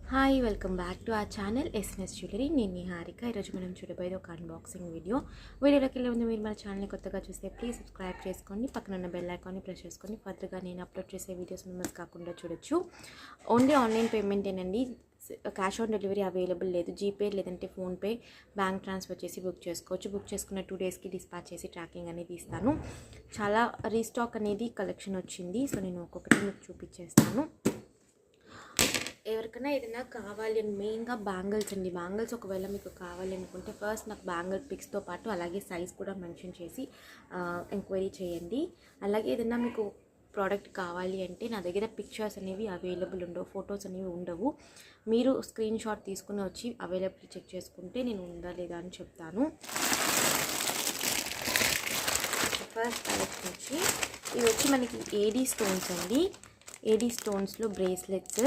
Hi welcome back to our channel SNS jewellery. నేను హారిక. ఈరోజు మనం చూడబోయేది ఒక అన్బాక్సింగ్ వీడియోలోకి వెళ్ళే ముందు మీరు మన ఛానల్ని కొత్తగా చూస్తే ప్లీజ్ సబ్స్క్రైబ్ చేసుకోండి, పక్కన ఉన్న బెల్ ఐకాన్ని ప్రెస్ చేసుకొని ఫర్దర్గా నేను అప్లోడ్ చేసే వీడియోస్ మిస్ కాకుండా చూడొచ్చు. ఓన్లీ ఆన్లైన్ పేమెంటేనండి, క్యాష్ ఆన్ డెలివరీ అవైలబుల్ లేదు. జీపే లేదంటే ఫోన్పే, బ్యాంక్ ట్రాన్స్ఫర్ చేసి బుక్ చేసుకోవచ్చు. బుక్ చేసుకున్న 2 డేస్కి డిస్పాచ్ చేసి ట్రాకింగ్ అనేది ఇస్తాను. చాలా రీస్టాక్ అనేది కలెక్షన్ వచ్చింది, సో నేను ఒక్కొక్కటి మీకు చూపించేస్తాను. ఎవరికైనా ఏదైనా కావాలి అని మెయిన్గా బ్యాంగిల్స్ అండి. బ్యాంగిల్స్ ఒకవేళ మీకు కావాలి అనుకుంటే ఫస్ట్ నాకు బ్యాంగిల్ పిక్స్తో పాటు అలాగే సైజ్ కూడా మెన్షన్ చేసి ఎంక్వైరీ చేయండి. అలాగే ఏదైనా మీకు ప్రోడక్ట్ కావాలి అంటే నా దగ్గర పిక్చర్స్ అనేవి అవైలబుల్ ఉండవు, ఫొటోస్ అనేవి ఉండవు. మీరు స్క్రీన్ షాట్ తీసుకుని వచ్చి అవైలబిలిటీ చెక్ చేసుకుంటే నేను ఉందా లేదా అని చెప్తాను. ఫస్ట్ కలెక్షన్ వచ్చి ఇవి వచ్చి మనకి ఏడీ స్టోన్స్ అండి. ఏడీ స్టోన్స్లో బ్రేస్లెట్స్.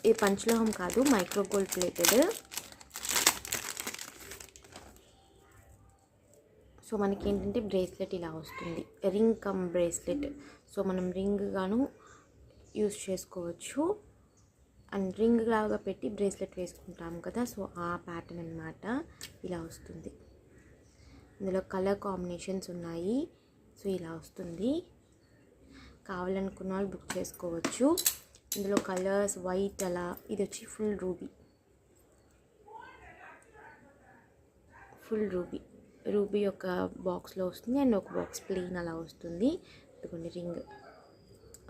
ఇది పంచలోహం కాదు, మైక్రో గోల్డ్ ప్లేటెడ్. సో మనకి ఏంటంటే బ్రేస్లెట్ ఇలా వస్తుంది, రింగ్ కమ్ బ్రేస్లెట్. సో మనం రింగ్ గాను యూస్ చేసుకోవచ్చు, అండ్ రింగ్ లాగా పెట్టి బ్రేస్లెట్ వేసుకుంటాం కదా, సో ఆ ప్యాటర్న్ అన్నమాట. ఇలా వస్తుంది. ఇందులో కలర్ కాంబినేషన్స్ ఉన్నాయి. సో ఇలా వస్తుంది. కావాలనుకున్న వాళ్ళు బుక్ చేసుకోవచ్చు. ఇందులో కలర్స్ వైట్ అలా. ఇది వచ్చి ఫుల్ రూబీ ఒక బాక్స్లో వస్తుంది, అండ్ ఒక బాక్స్ ప్లెయిన్ అలా వస్తుంది. ఇదిగోండి రింగ్.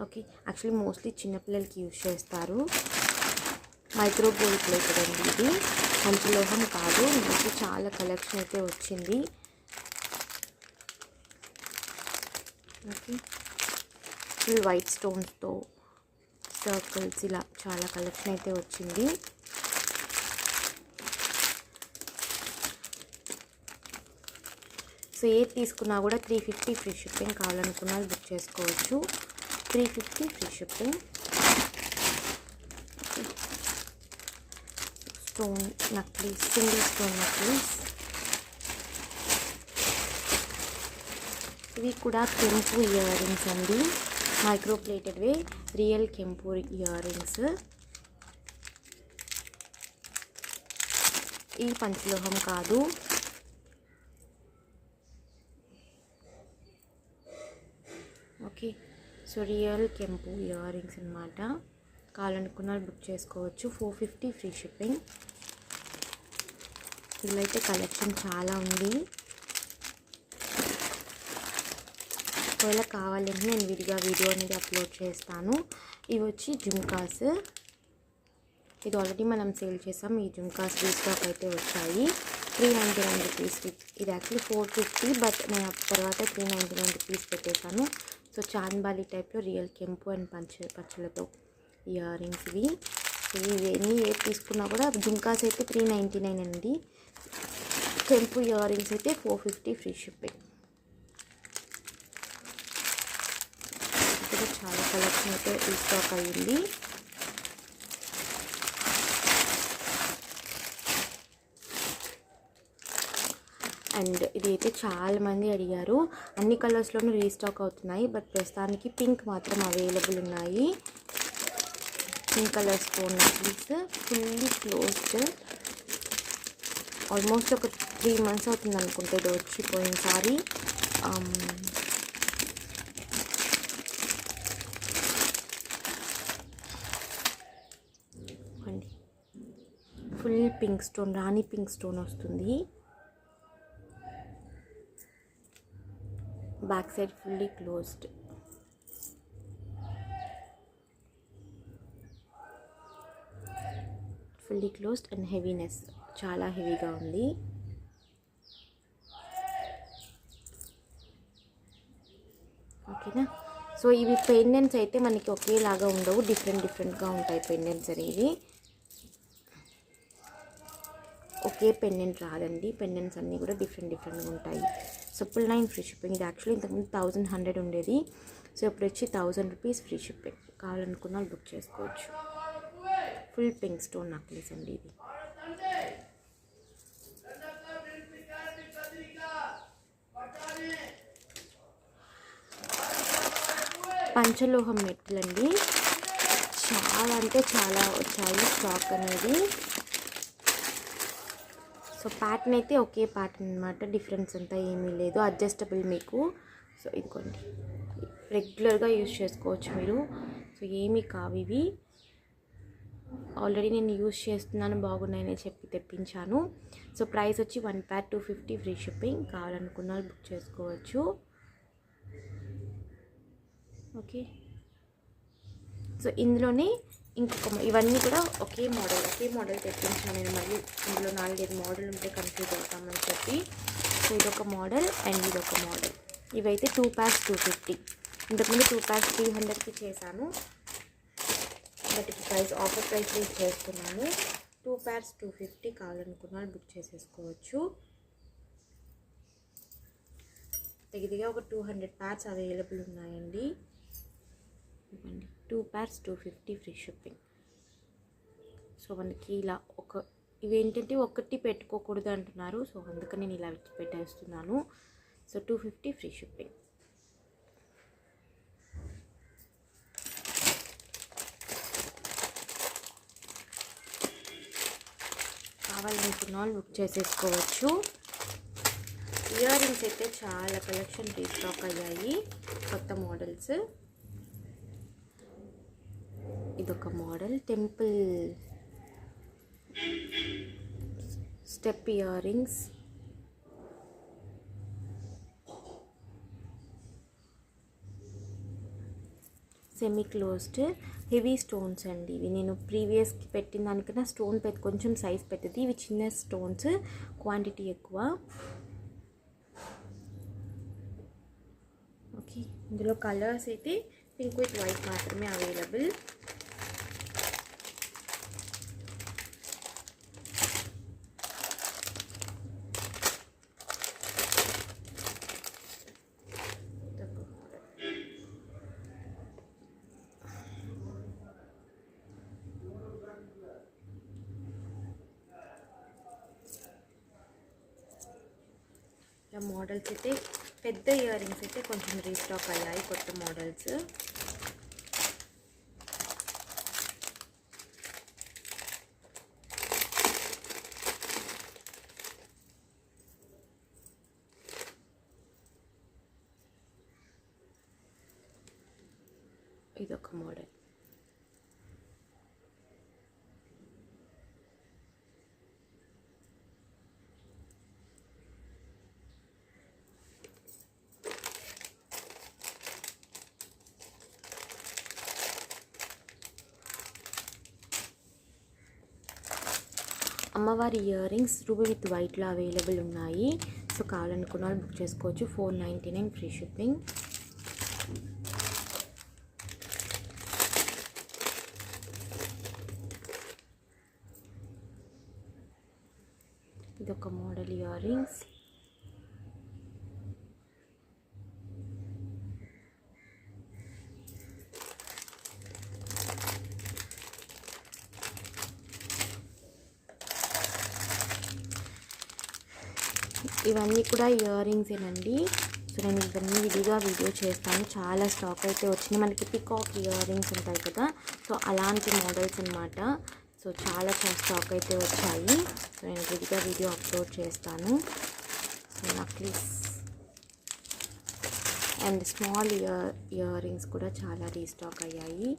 ఓకే, యాక్చువల్లీ మోస్ట్లీ చిన్నపిల్లలకి యూజ్ చేస్తారు. మైక్రో గోల్డ్ ప్లేటెడ్ అండి ఇది, పంచలోహం కాదు. ఇందులో చాలా కలెక్షన్ అయితే వచ్చింది. ఓకే, ఫుల్ వైట్ స్టోన్స్తో సర్కిల్స్ ఇలా చాలా కలెక్షన్ అయితే వచ్చింది. సో ఏది తీసుకున్నా కూడా 350 ఫ్రీ షిప్పింగ్. కావాలనుకున్నా బుక్ చేసుకోవచ్చు. 350 free shipping. Stone necklace, single stone necklace. ఇవి కూడా కెంపు ఇయర్ రింగ్స్ అండి, మైక్రో ప్లేటెడ్వే, రియల్ కెంపు ఇయర్ రింగ్స్. ఈ పంచలోహం కాదు. ఓకే, సో రియల్ కెంపు ఇయర్ రింగ్స్ అనమాట. కావాలనుకున్న బుక్ చేసుకోవచ్చు. 450 ఫ్రీ షిప్పింగ్. ఇలా అయితే కలెక్షన్ చాలా ఉంది. ఒకవేళ కావాలంటే నేను విడిగా వీడియో అనేది అప్లోడ్ చేస్తాను. ఇవి వచ్చి జుమ్కాస్. ఇది ఆల్రెడీ మనం సేల్ చేసాం. ఈ జుమ్కాస్ రీస్టాక్ అయితే వచ్చాయి. 399 రూపీస్. ఇది యాక్చువల్లీ 450, బట్ నేను తర్వాత 399 రూపీస్ పెట్టేశాను. సో చాంద్బాలి టైప్లో రియల్ కెంపు అండ్ పచ్చలతో ఇయర్ రింగ్స్ ఇవి. ఇవన్నీ ఏది తీసుకున్నా కూడా జుమ్కాస్ అయితే 399 అండి, కెంపు ఇయర్ రింగ్స్ అయితే 450 ఫ్రీ షిప్పింగ్. చాలా కలెక్షన్ అయితే రీస్టాక్ అయ్యింది. అండ్ ఇది అయితే చాలామంది అడిగారు. అన్ని కలర్స్లోనూ రీస్టాక్ అవుతున్నాయి, బట్ ప్రస్తుతానికి పింక్ మాత్రం అవైలబుల్ ఉన్నాయి. Pink colour stone necklace, fully closed. Almost ఒక 3 months అవుతుంది అనుకుంటే ఇది వచ్చిపోయినసారి. ఫుల్ పింక్ స్టోన్, రాణి పింక్ స్టోన్ వస్తుంది. Back side fully closed. And heaviness చాలా హెవీగా ఉంది. ఓకేనా. సో ఇవి పెండెంట్స్ అయితే మనకి ఒకేలాగా ఉండవు, డిఫరెంట్గా ఉంటాయి పెండెంట్స్ అనేవి. ఒకే పెండెంట్ రాదండి, పెండెంట్స్ అన్నీ కూడా డిఫరెంట్గా ఉంటాయి. So 999 free shipping. ఇది యాక్చువల్లీ ఇంతకుముందు 1100 ఉండేది, సో ఇప్పుడు వచ్చి 1000 రూపీస్ ఫ్రీ షిప్పింగ్. కావాలనుకున్న బుక్ చేసుకోవచ్చు. ఫుల్ పింక్ స్టోన్ నక్లీస్ అండి ఇది. పంచలోహం మెట్టలండి, చాలా అంటే చాలా వచ్చాయి స్టాక్ అనేది. సో ప్యాటర్న్ అయితే ఒకే ప్యాటర్న్ అనమాట, డిఫరెన్స్ అంతా ఏమీ లేదు. అడ్జస్టబుల్ మీకు. సో ఇదిగోండి, రెగ్యులర్గా యూజ్ చేసుకోవచ్చు మీరు. సో ఏమీ కావు ఇవి, ఆల్రెడీ నేను యూజ్ చేస్తున్నాను, బాగున్నాయని చెప్పి తెప్పించాను. సో ప్రైస్ వచ్చి 1 pair 250 ఫ్రీ షిప్పింగ్. కావాలనుకున్న వాళ్ళు బుక్ చేసుకోవచ్చు. ఓకే, సో ఇందులోనే ఇంకొక ఇవన్నీ కూడా ఒకే మోడల్ తెప్పించాను నేను. మళ్ళీ ఇందులో 4-5 మోడల్ ఉంటే కన్ఫ్యూజ్ అవుతామని చెప్పి. సో ఇదొక మోడల్ అండ్ ఇదొక మోడల్. ఇవైతే 2 pairs 250. ఇంతకుముందు 2 pairs 300కి చేశాను, బట్ ఇప్పుడు ప్రైస్ ఆఫర్ ప్రైస్లో చేస్తున్నాను. 2 pairs 250. కావాలనుకున్న వాళ్ళు బుక్ చేసేసుకోవచ్చు. దగ్గరగా ఒక 200 pairs అవైలబుల్ ఉన్నాయండి. 2 pairs 250 ఫ్రీ షిప్పింగ్. సో మనకి ఇలా ఇవేంటంటే ఒకటి పెట్టుకోకూడదు అంటున్నారు. సో అందుకని నేను ఇలా పెట్టేస్తున్నాను. So 250 free shipping. కావాలనుకున్న వాళ్ళు బుక్ చేసేసుకోవచ్చు. ఇయర్ రింగ్స్ అయితే చాలా కలెక్షన్ రీస్టాక్ అయ్యాయి, కొత్త మోడల్స్. ఇదొక model, temple step ear rings. Semi closed heavy stones అండి ఇవి. నేను ప్రీవియస్కి పెట్టిన దానికన్నా స్టోన్ కొంచెం సైజ్ పెద్దది. ఇవి చిన్న స్టోన్స్, క్వాంటిటీ ఎక్కువ. ఓకే, ఇందులో కలర్స్ అయితే పింక్ విత్ వైట్ మాత్రమే అవైలబుల్. మోడల్స్ అయితే పెద్ద ఇయర్ రింగ్స్ అయితే కొంచెం రీస్టాక్ అయ్యాయి, కొత్త మోడల్స్. ఇదొక మోడల్. అమ్మవారి ఇయర్ రింగ్స్ రూబీ విత్ వైట్లో అవైలబుల్ ఉన్నాయి. సో కావాలనుకున్న వాళ్ళు బుక్ చేసుకోవచ్చు. 499 ఫ్రీ షిప్పింగ్. ఇదొక మోడల్ ఇయర్ రింగ్స్. ఇవన్నీ కూడా ఇయర్ రింగ్సేనండి. సో నేను ఇవన్నీ విడిగా వీడియో చేస్తాను. చాలా స్టాక్ అయితే వచ్చినాయి. మనకి పికాక్ ఇయర్ రింగ్స్ ఉంటాయి కదా, సో అలాంటి మోడల్స్ అనమాట. సో చాలా స్టాక్ అయితే వచ్చాయి. సో నేను విడిగా వీడియో అప్లోడ్ చేస్తాను. So necklace and small ear rings కూడా చాలా రీస్టాక్ అయ్యాయి.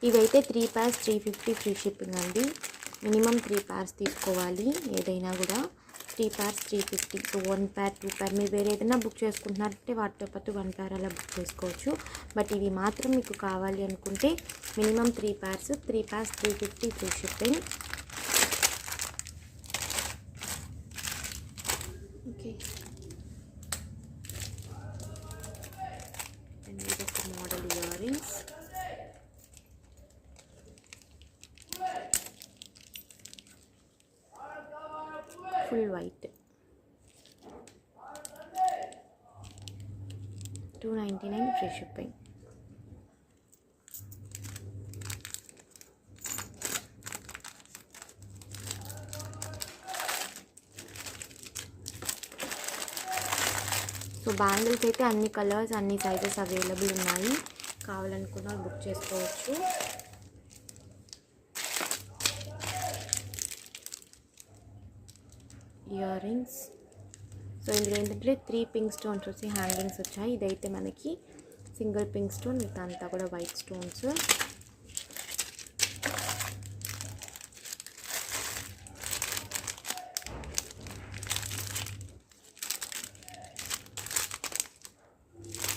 ఇవైతే 3 pairs 350 ఫ్రీ షిప్పింగ్ అండి. మినిమం 3 pairs తీసుకోవాలి ఏదైనా కూడా. 3 pairs 350. సో 1 pair 2 pair మీరు వేరే ఏదైనా బుక్ చేసుకుంటున్నారంటే వాటితో పాటు 1 pair అలా బుక్ చేసుకోవచ్చు. బట్ ఇవి మాత్రం మీకు కావాలి అనుకుంటే minimum 3 pairs 350 free shipping. Okay, and ఇదొక model ear rings. Full white 299 free shipping. So bangles అయితే అన్ని కలర్స్ అన్ని సైజెస్ అవైలబుల్ ఉన్నాయి, కావాలనుకున్న బుక్ చేసుకోవచ్చు. Ear rings. సో ఇందులో ఏంటంటే 3 పింక్ స్టోన్స్ వచ్చి హ్యాంగింగ్స్ వచ్చాయి. ఇదైతే మనకి సింగిల్ పింక్ స్టోన్, మిగతా అంతా కూడా వైట్ స్టోన్స్.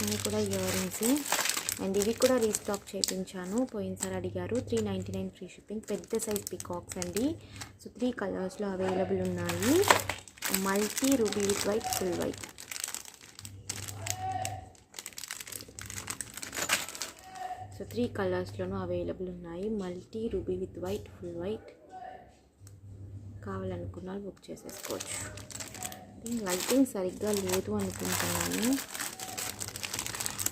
ఇవి కూడా ఇయర్ రింగ్స్. అండ్ ఇవి కూడా రీస్టాక్ చేయించాను, పోయినసారి అడిగారు. 399 ఫ్రీ షిప్పింగ్. పెద్ద సైజ్ పికాక్స్ అండి. సో 3 కలర్స్లో అవైలబుల్ ఉన్నాయి. Multi ruby with white, full white. So 3 కలర్స్లోనూ అవైలబుల్ ఉన్నాయి. Multi ruby with white, full white. కావాలనుకున్న బుక్ చేసేసుకోవచ్చు. లైటింగ్ సరిగ్గా లేదు అనుకుంటున్నాను.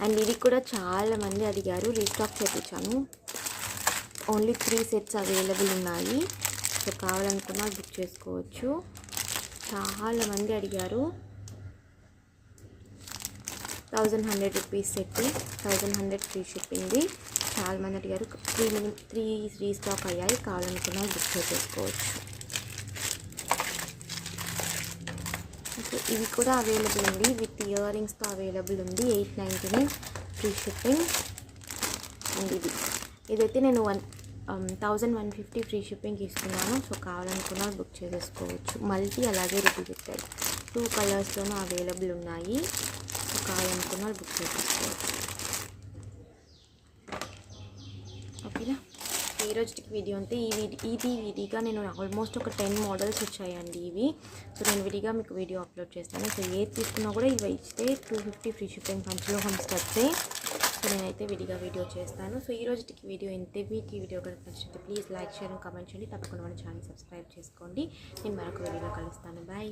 అండ్ ఇది కూడా చాలామంది అడిగారు, రీస్టాక్ చేయించాను. ఓన్లీ 3 సెట్స్ అవైలబుల్ ఉన్నాయి. సో కావాలనుకున్న బుక్ చేసుకోవచ్చు. చాలామంది అడిగారు. 1100 రూపీస్ సెట్, 1100 ఫ్రీ షిప్పింగ్ది. చాలామంది అడిగారు. 3 రీస్టాక్ అయ్యాయి, కావాలనుకున్న బుక్ చేసేసుకోవచ్చు. సో ఇవి కూడా అవైలబుల్ ఉంది, విత్ ఇయర్ రింగ్స్తో అవైలబుల్ ఉంది. 899 ఫ్రీ షిప్పింగ్. అండ్ ఇదైతే నేను 1150 ఫ్రీ షిప్పింగ్ ఇస్తున్నాను. సో కావాలనుకున్న బుక్ చేసేసుకోవచ్చు. మల్టీ అలాగే రిపీటెడ్ 2 కలర్స్లోనూ అవైలబుల్ ఉన్నాయి. సో కావాలనుకున్న బుక్ చేసేసుకోవచ్చు. ఓకేనా. ఈ రోజుకి వీడియో అంతే. ఇది విడిగా నేను ఆల్మోస్ట్ ఒక 10 మోడల్స్ వచ్చాయండి ఇవి. సో నేను విడిగా మీకు వీడియో అప్లోడ్ చేస్తాను. సో ఏది తీసుకున్నా కూడా ఇవి ఇస్తే 250 ఫ్రీ షిప్పింగ్ పంచలోహం స్టడ్సే. సో నేనైతే విడిగా వీడియో చేస్తాను. సో ఈ రోజుకి వీడియో ఇంతే. మీకు ఈ వీడియో కనుక నచ్చితే please like, share and comment చేయండి. తప్పకుండా మన ఛానల్ సబ్స్క్రైబ్ చేసుకోండి. నేను మరొక వీడియోలో కలుస్తాను. బాయ్.